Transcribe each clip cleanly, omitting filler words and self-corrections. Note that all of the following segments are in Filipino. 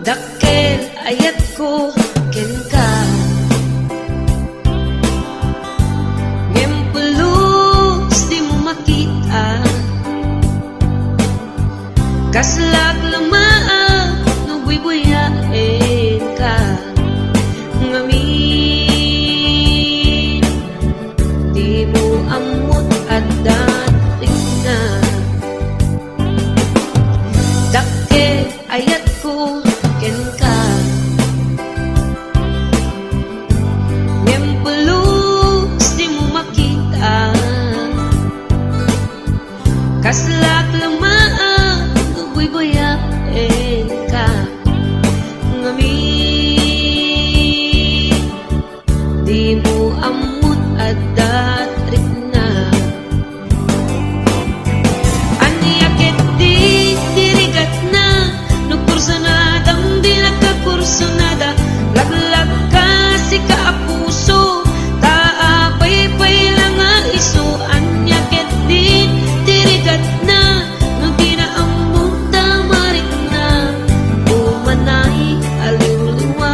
dakkel ayat ko ken ka ngem pulos di mo makita kaslag lamaan no buy-buyain ka ngamin di mo amot at dating na dakkel ayat ko ken ka ngem pulos di mo makita kaslag lamaan no buy-buyain ka ngamin di mo amot at datrik na anyakit di dirigat na no kursanadang di nakakursanada laglag ka si kaapuso taapay-pay lang nga iso anyakit di dirigat na no di na amot tamarik na umanay aliw-liwa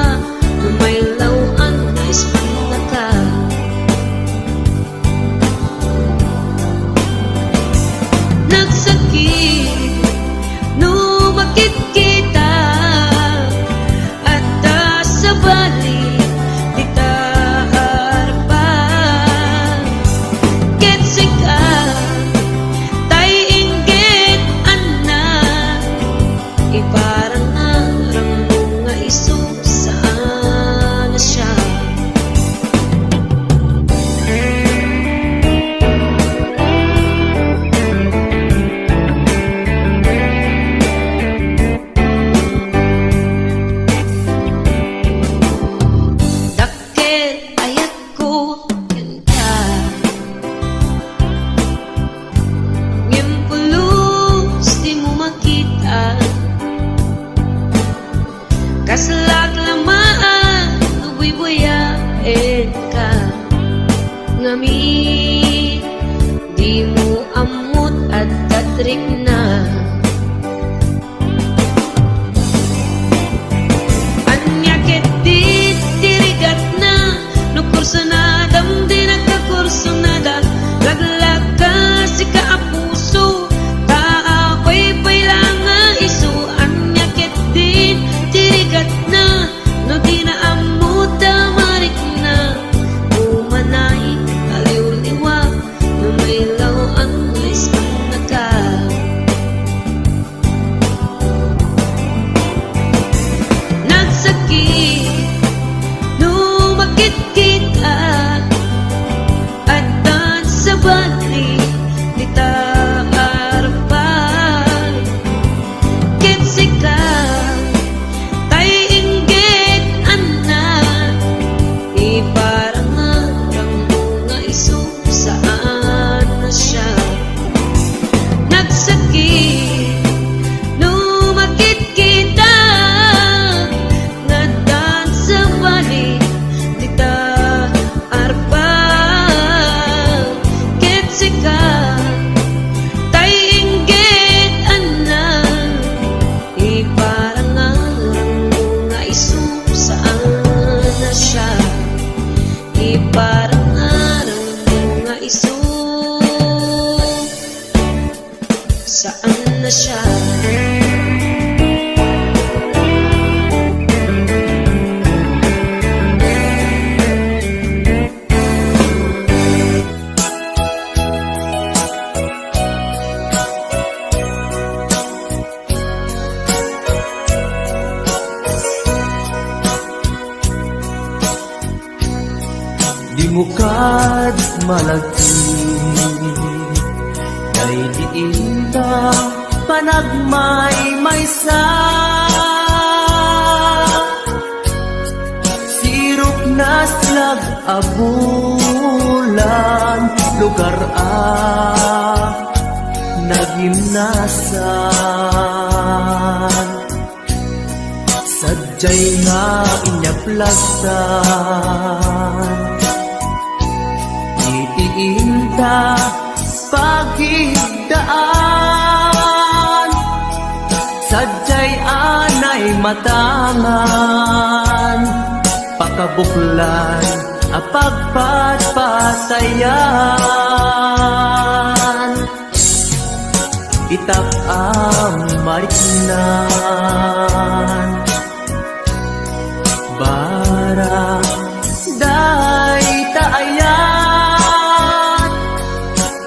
no may lawan na ispan ka nagsakit no bakit kita at sa balik di ta harapan ketsika tay inggit anak iparang arang mga iso saan na siya dakkel ayat ko ken ka ngem pulos di mo makita kaslag lamaan no buy-buyain ka ngamin di mo amot at datrik na anyakit di dirigat na no kursanadam di nagkakursanada laglag ka si kaapuso taapay-pay lang nga iso anyakit di dirigat na no di na amot tamarik na umanay aliw-liwa no may lawan na ispan na ka nagsakit no bakit kita at sa balik di ta harapan ketsika tay inggit anak iparang arang mga iso saan na siya nagsakit no bakit kita nadan sa balik di ta harapan ketsika tay inggit anak iparang arang mga iso saan na siya iparang arang mga iso saan na siya di mukad malagti kay diinta panagmay-maysa sirok na slag abulan lugar nagimnasan sadyay nga inyaplagtan itiinta pagigdaan sadyay anay matangan, pakabuklan a pagpatpatayan, itap ang mariknan, bara day taayat,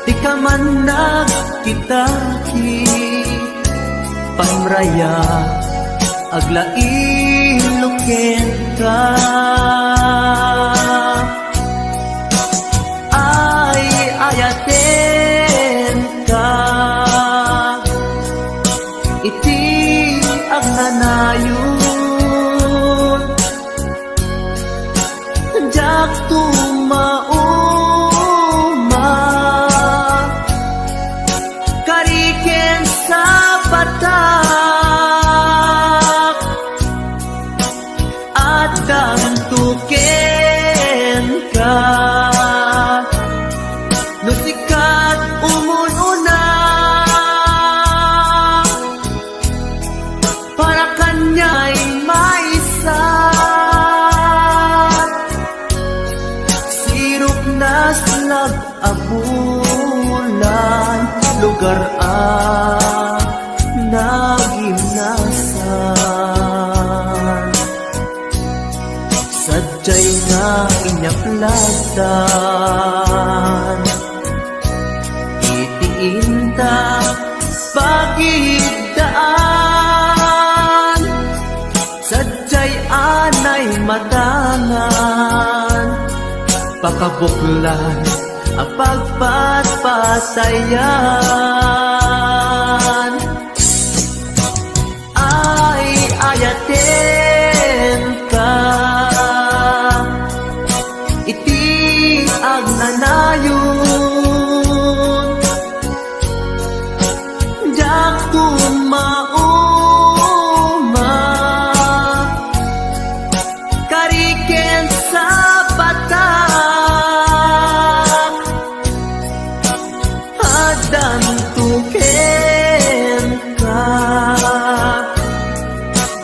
di ka man nagkitaki, pamraya aglain ka, ay ayaten ka, iti ang nanayon, jak tumauma, kariken sa patak, at kantuken ka, nusikat umununa, para kanya'y maisat, sirop na slag abulan, lugar naginasan, sadyay nga inyaplatan, itiinta pagidaan, sadyay anay matangan, pakabuklan a pagpatpatayan, ay ayaten ka, iti ang nanayon, jak tumauma, kariken sa patak, adan tuken ka,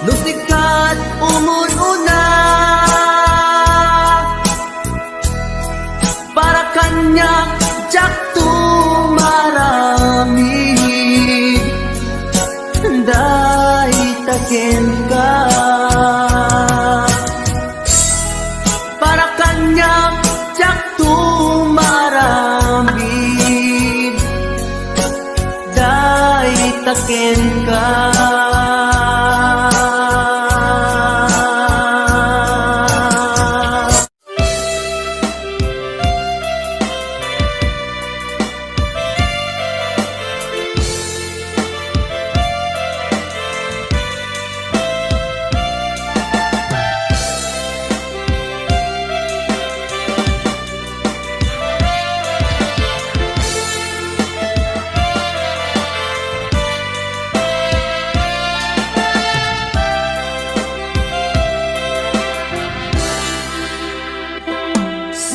nusikat umununa, para kanyang jak tumaramid, day taken ka, para kanyang jak tumaramid, day taken ka.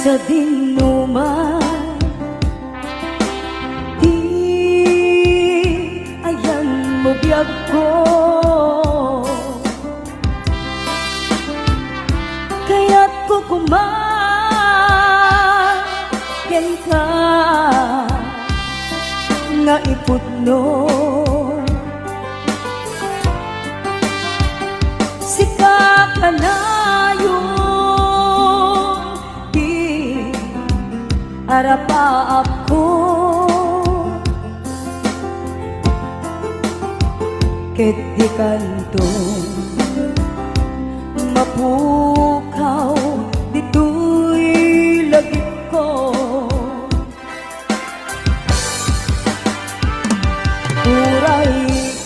Sa dinuman, di ayan mo biyag ko, kaya't kukumaken ka, nga iputno, sika ka na arapaap ko, ket di kanto mapukaw dito'y lagip ko, uray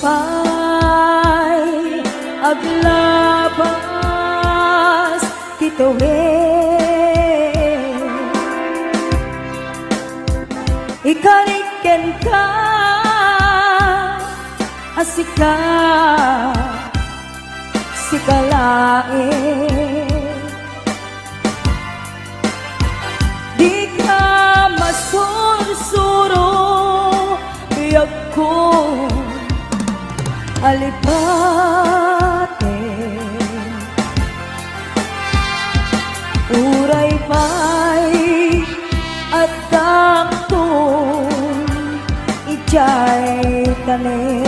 pa'y aglabas kitawin, ikariken ka, asika, sikalain, di ka masursuro, biyag ko, alipate uray pa'y at taktong ijay tanim.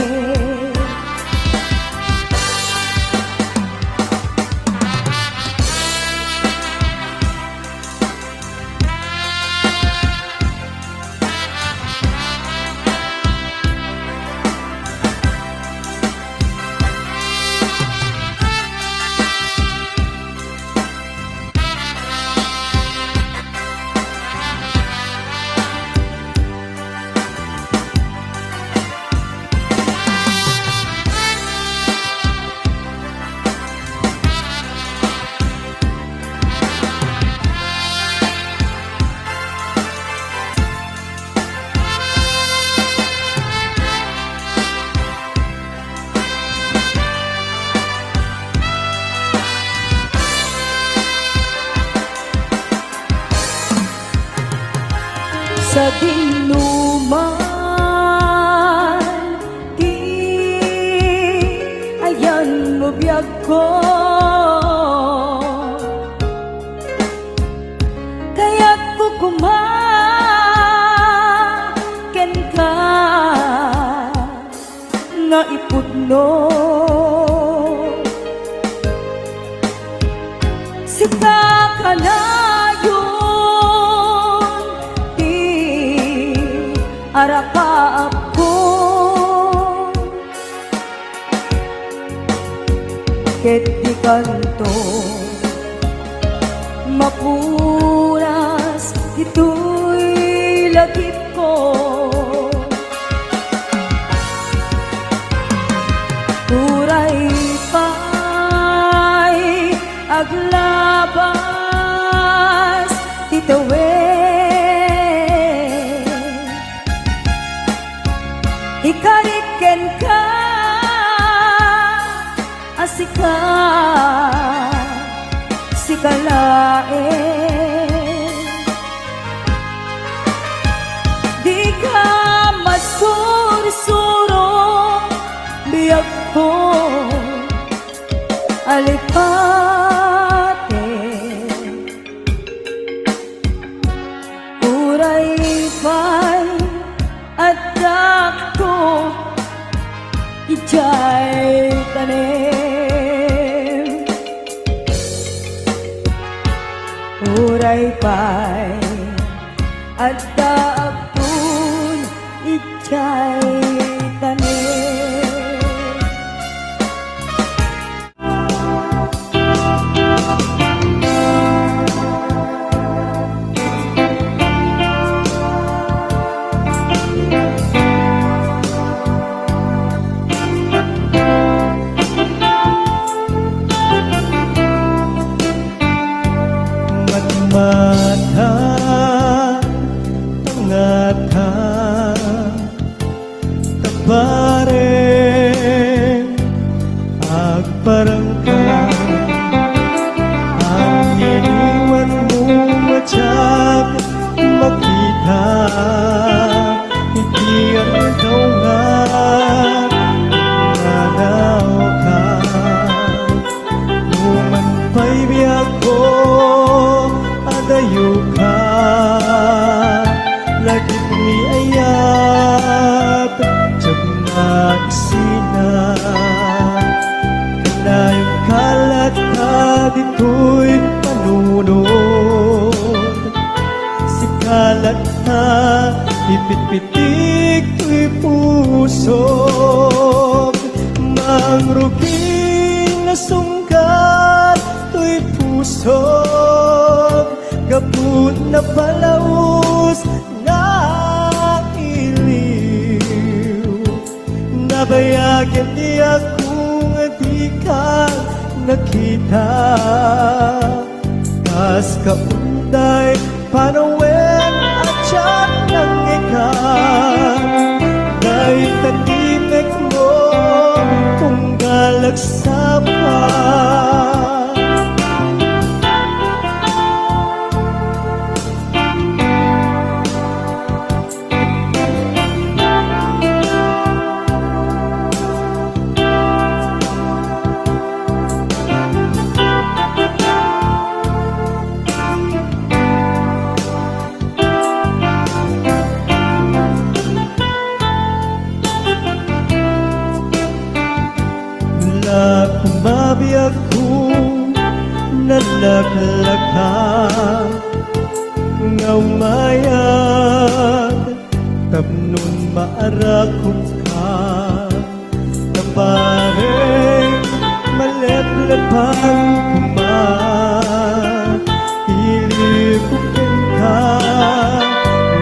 Sa dinuman di ayan mo biyag ko, kaya't pukumaken ka nga ipudno sika ka na araka ako ket di kanto mapunas ito'y lagip ko. Uray pa'y aglabas titawin ikariken ka asika sikalain di ka masursuro biyag ko alipate uray pa'y at takto ijay tanim. Uray pa'y at takto ijay tanim. Mata ngata tabareng agparangka ang iniwan mo matyak makita hindi ang ikaw nga nanaw ka human pa'y biyak ko adayo ka lagi ni ayat jab nagsina kanayong kalat ka dito'y panunod si kalat na pipit-pitik to'y pusok mangruging na sungkat to'y pusok gaput na palaus na iliw nabayagan di akong di ka nakita kas kaunday panawen at siya ng ikan dahil tagimik mo kung galagsa pa. na kumabiyag ko nalakalaka nga umayag tapnon maarakot ka tabareng maleplepang ilikukin ka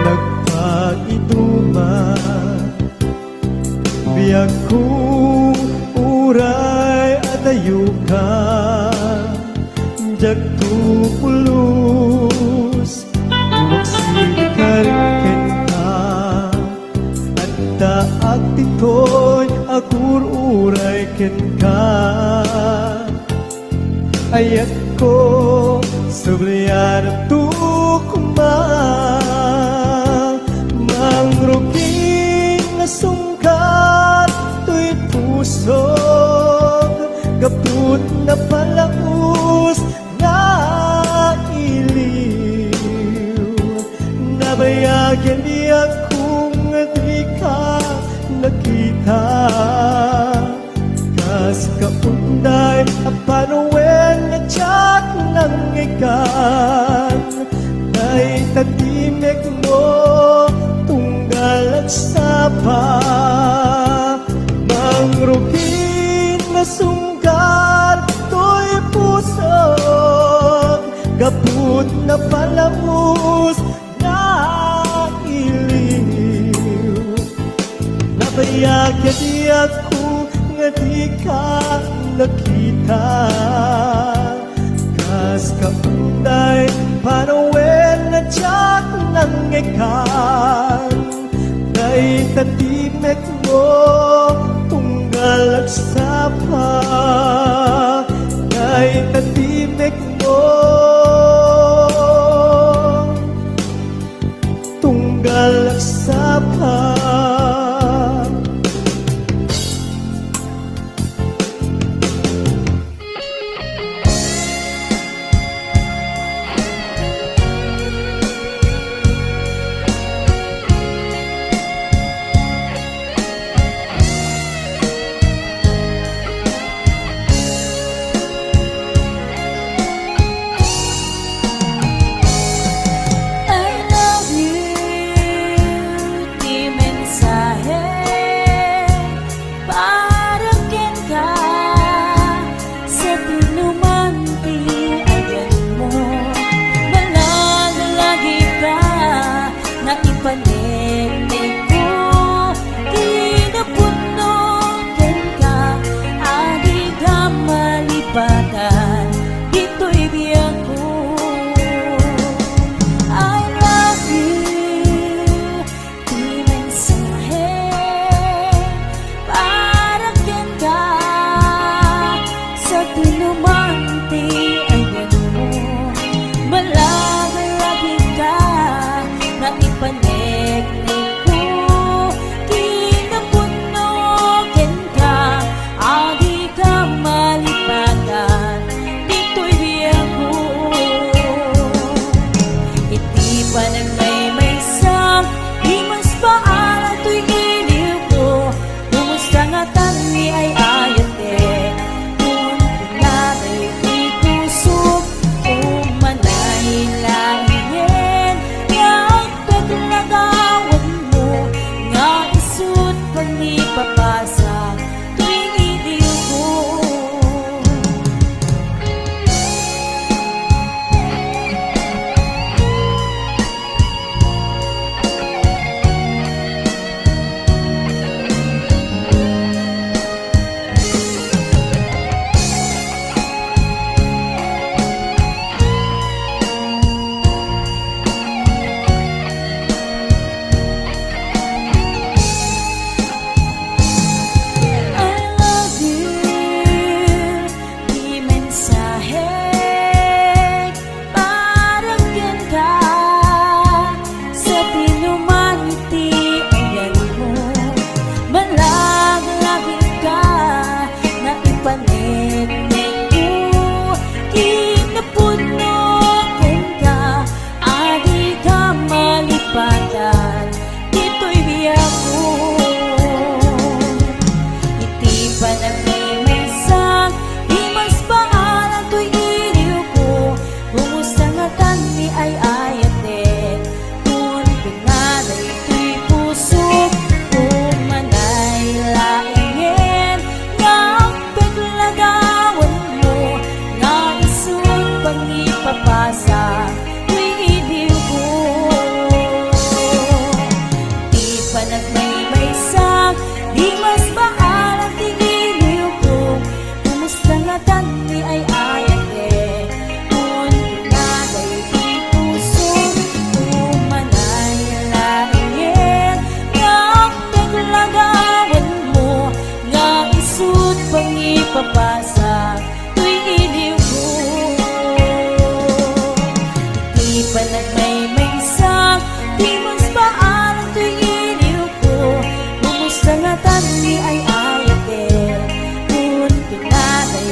nagpaiduma biyag ko uray adayo ka jagtupulus magsikarken ka at daag titoy akur uray ken ka ayat ko sabriyan tu kuma mangrugin na sungkat tuy pusog kaput na palaus na iliw nabayagyan niya kung di ka nakita kas kaunday apanuwen nga tsak ng ikan ay tatimek mo tunggal at sapa mangrugin na sunggar to'y pusog kaput na palamus na iliw nabayagyan niya kung nga di ka nakita kas kaunday panawen na tsak ng ikan da'y tatimek mo tunggal at sapa da'y tatimek mo tunggal at sapa.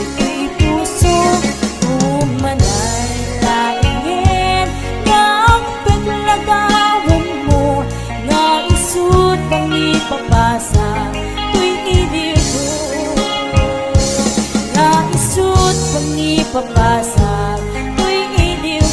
iti puso umanalaingin nga ang paglagawan mo nga isud pang ipapasa tuwing iligo nga isud pang ipapasa tuwing iligo.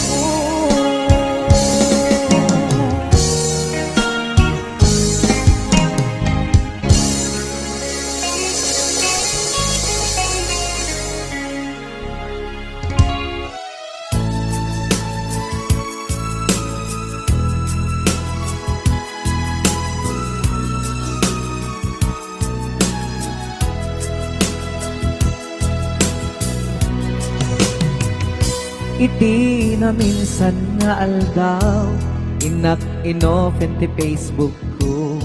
Iti na minsan nga aldaw inak inopen ti Facebook ko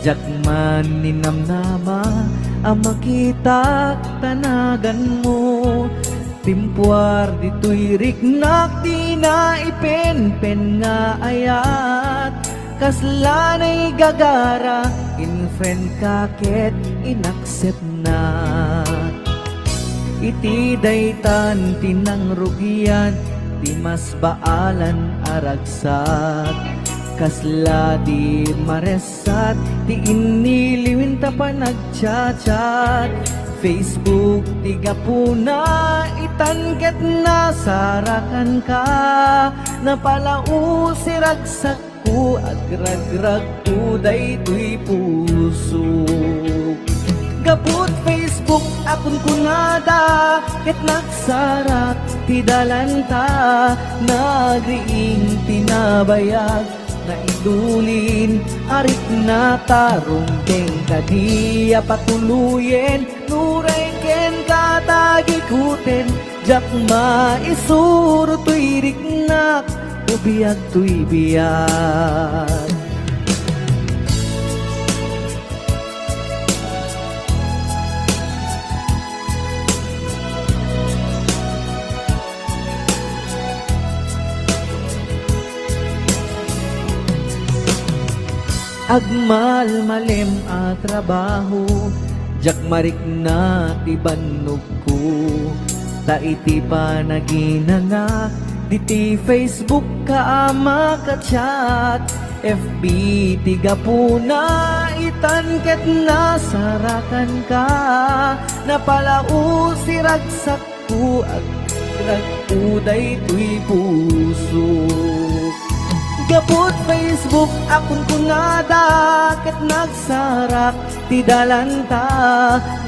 jakman ninamnama ang makita tanagan mo timpuar dito'y riknak di na ipenpen nga ayat kaslanay gagara in friend kaket inaccept na iti daytan tinang rugian ti mas baalan aragsat kasla di maresat ti iniliwin ta pa nagchat-chat Facebook ti gapuna itanket na sarakan ka napalau si ragsak ko agragrag ko daytoy puso gaput Facebook akon kunada ket nagsarat ti dalanta nagriing tinabayag na idulin arit na tarumpeng kadiya patuluyen nuray ken katagikuten jakma isuro tuy riknak ubiyag tuy biyag. Agmal malem a trabaho jak marik na ti bannog ko ta iti pa naginanga diti Facebook ka ama ka chat FB ti gapuna itanket na sarakan ka napalau si ragsak ko at ragpuday tuy puso gapot Facebook akon kunada ket nagsarak ti dalanta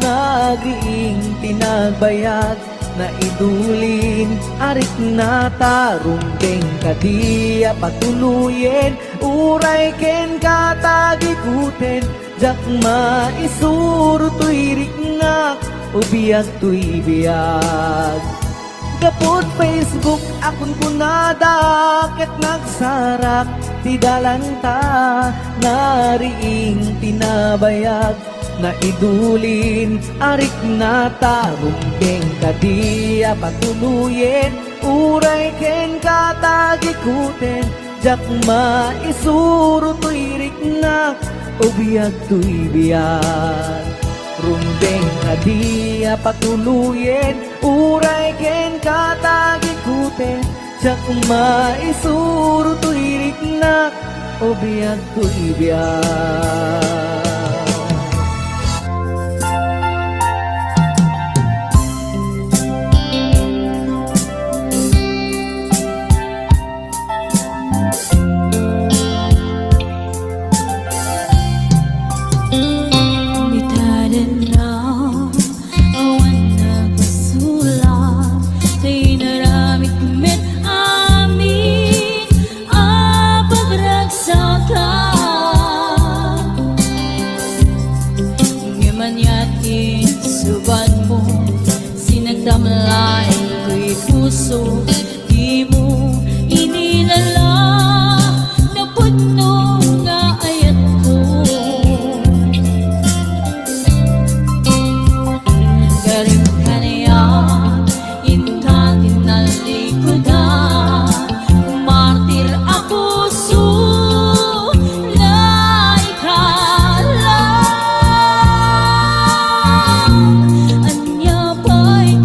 nagriing tinagbayag na idulin arik na tarumpeng kadiya patuluyen uray ken katagikuten jakma isuro tuy riknak ubiyag tuy biyag. Gapot Facebook akon kunada ket nagsarak ti dalanta nariing tinabayag na idulin arik na tarumpeng kadiya patuluyen uray ken katagikuten jakma isuro tuy riknak ubiyag tuy biyag. Rumbeng kadiya patuluyen uray ken katagikuten jakma isuro tuy riknak ubiyag tuy biyag. Damlay ko'y puso di mo inilala na puno nga ayat ko galing ka niya intan tinalikoda martir ako so na ikala anya ba'y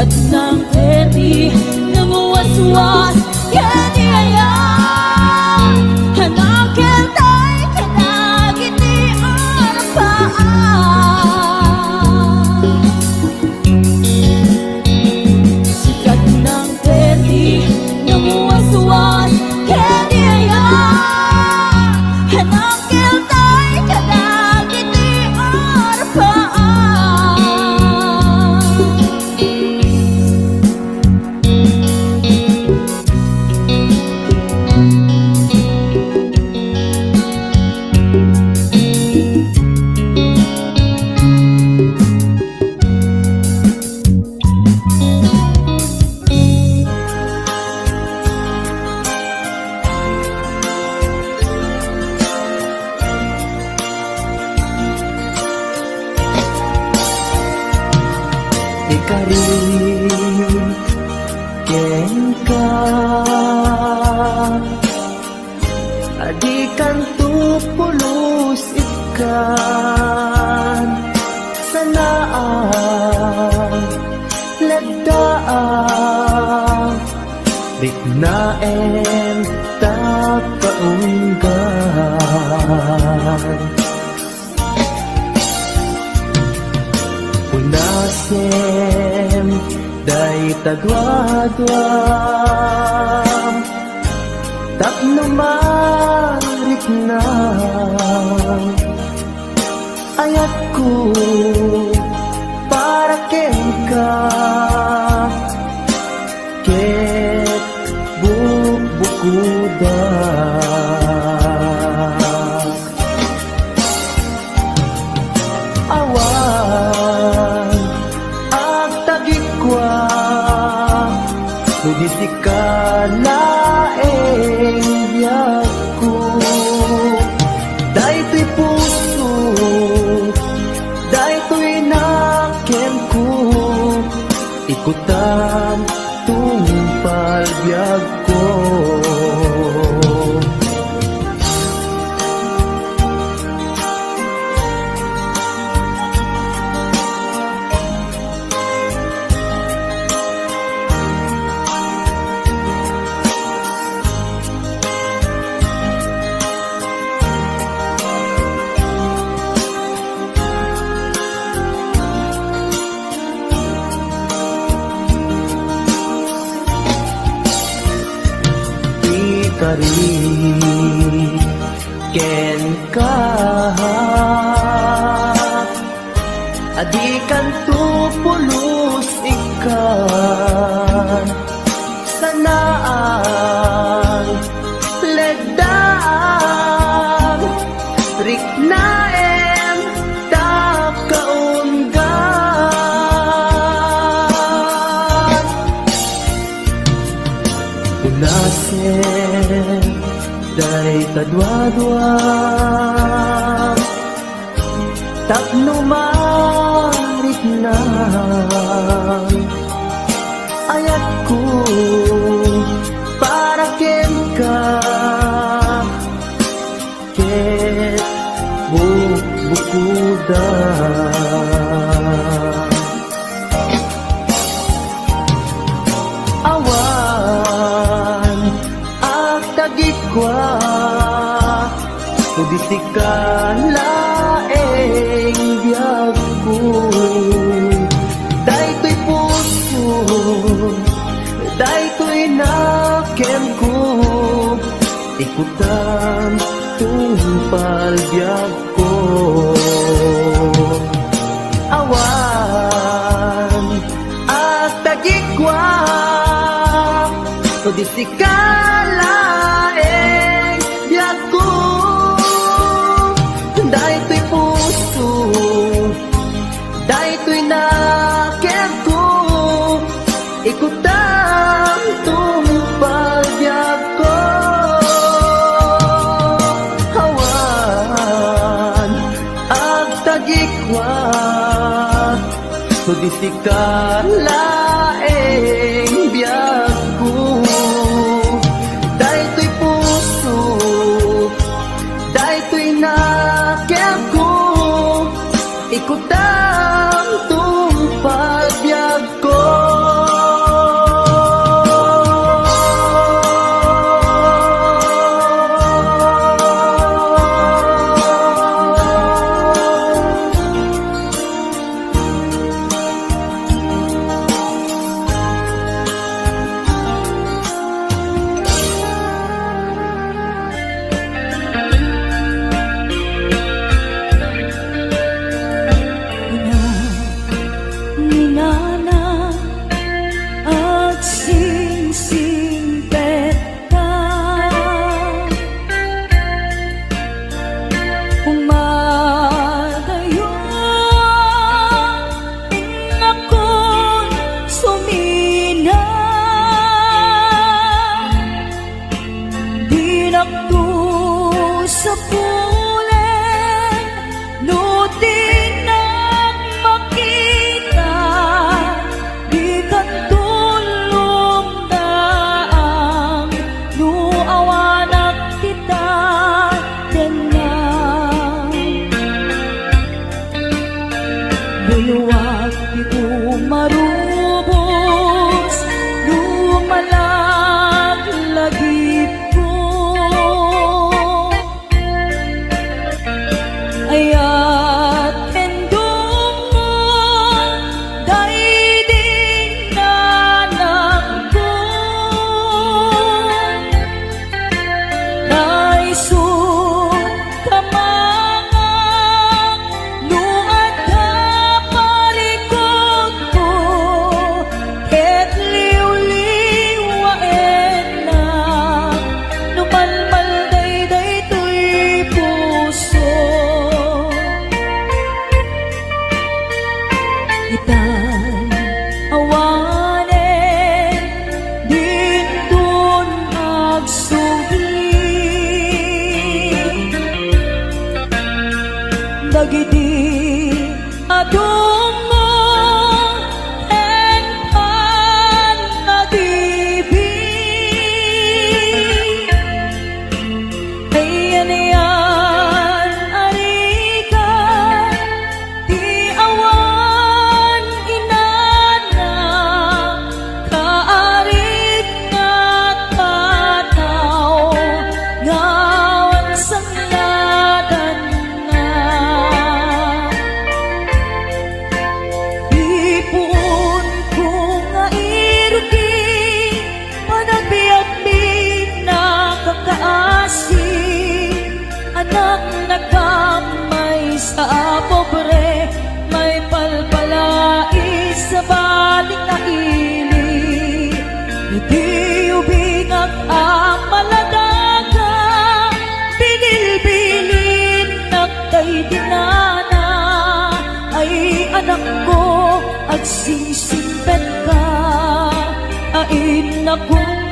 sikat ng pwede namuwaswas kaniyaya hanakel tay kanagiti arapaan sikat ng pwede namuwaswas kaniyaya hanakel tay kanagiti arapaan ikarin ken ka adikan tu pulos ikan sanaan ladaan dignaen tapaunggan Unasem day tadwadwam tapno marit na ayat ko para kenka ket bubukuda awan agtagikwa nudisi ka laeng yaku daytoy puso daytoy naken ko ikutan tumpal biyag ko kari ken ka adikan tu pulos ikan sanaan ledaan riknaen takaunggan unasen day tadwadwam tapno marit na ayat ko para kenka ket bubukuda awan agtagikwa nudisi ka laeng biyag ko daytoy puso daytoy naken ko ikutan tumpal biyag ko awan agtagikwa nudisi ka laeng biyag ko daytoy puso daytoy naken ko ikutan tumpal biyag ko awan agtagikwa nudisi ka laeng biyag ko daytoy puso daytoy naken ko ikutan tumpal biyag ko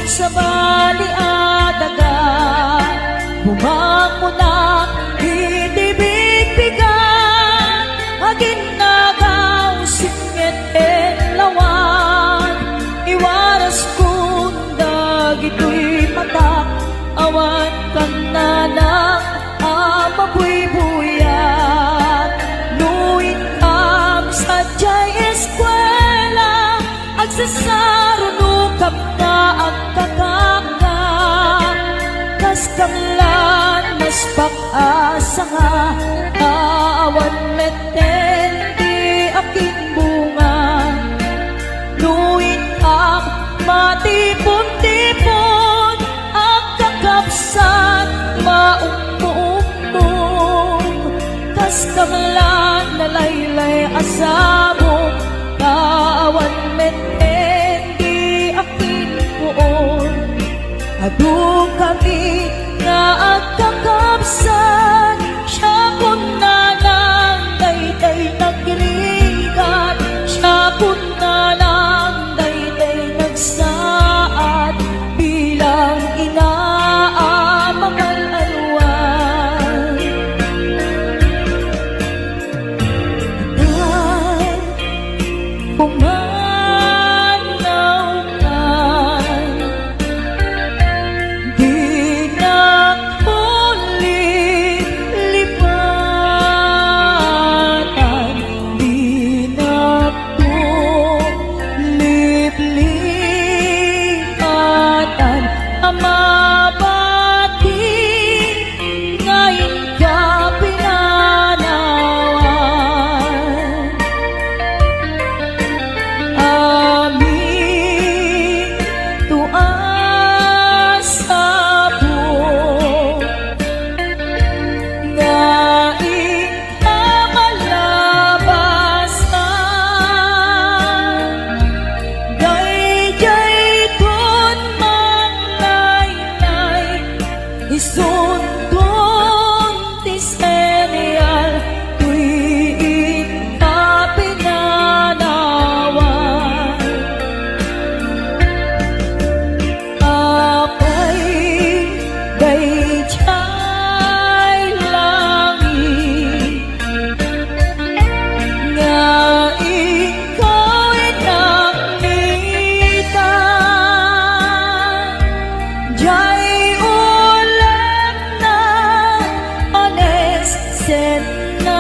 sa baliadaga, bumako na idibigbigan, maginagaw singit lawan, iwaras kung dagito'y matak, awan kang nanang amabuybuyan. Nuit ang sadyay eskwela, agsasarunukap na ang kakaka, kas kamlan mas pag-asa nga, awan meten di aking bunga. Nuit ang matipon-tipon, ang kakapsan maumbo-umbong, kas kamlan na laylay asamo, kawan meten di aking puon. Adu kami nga agkakapsan, siya kung nanang dayday nagrigat, siya kung nanang dayday nagsaad, bilang inaamagal aluan. At pumanawkan, di na lipatan, di na liplipatan, amabati ngayon ka pinanawan. Amin tuas abo, ngayon ka malabasan, gayjay ton manlaylay, isuntun ti serial, tuwing ka pinanawan. Apay gayjay langit, nga ikaw'y nakmitan, jay ulan na ones sen na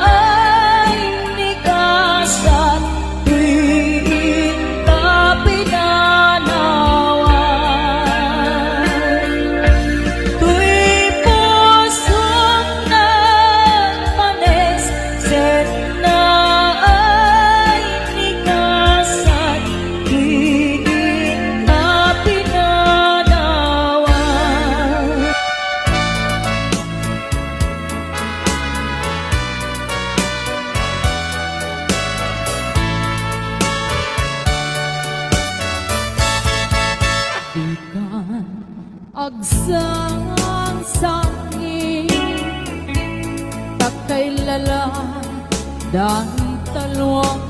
ay nikasan, tuwing ka pinanawan. Tuy pusong na ones sen na ay nikasan, tuwing ka pinanawan. Ikan agsang sangin, takay lala dahil talwang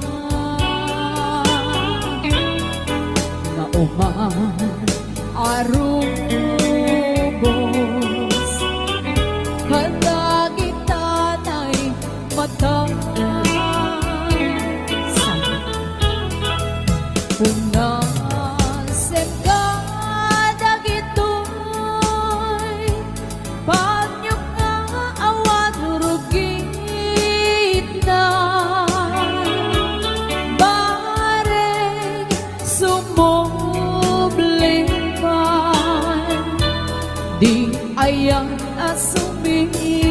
na uman arugos, kadagitanay matang unasem ka dagitoy, panyok nga awan rugit na, bareng sumublipan, di ayang asumir.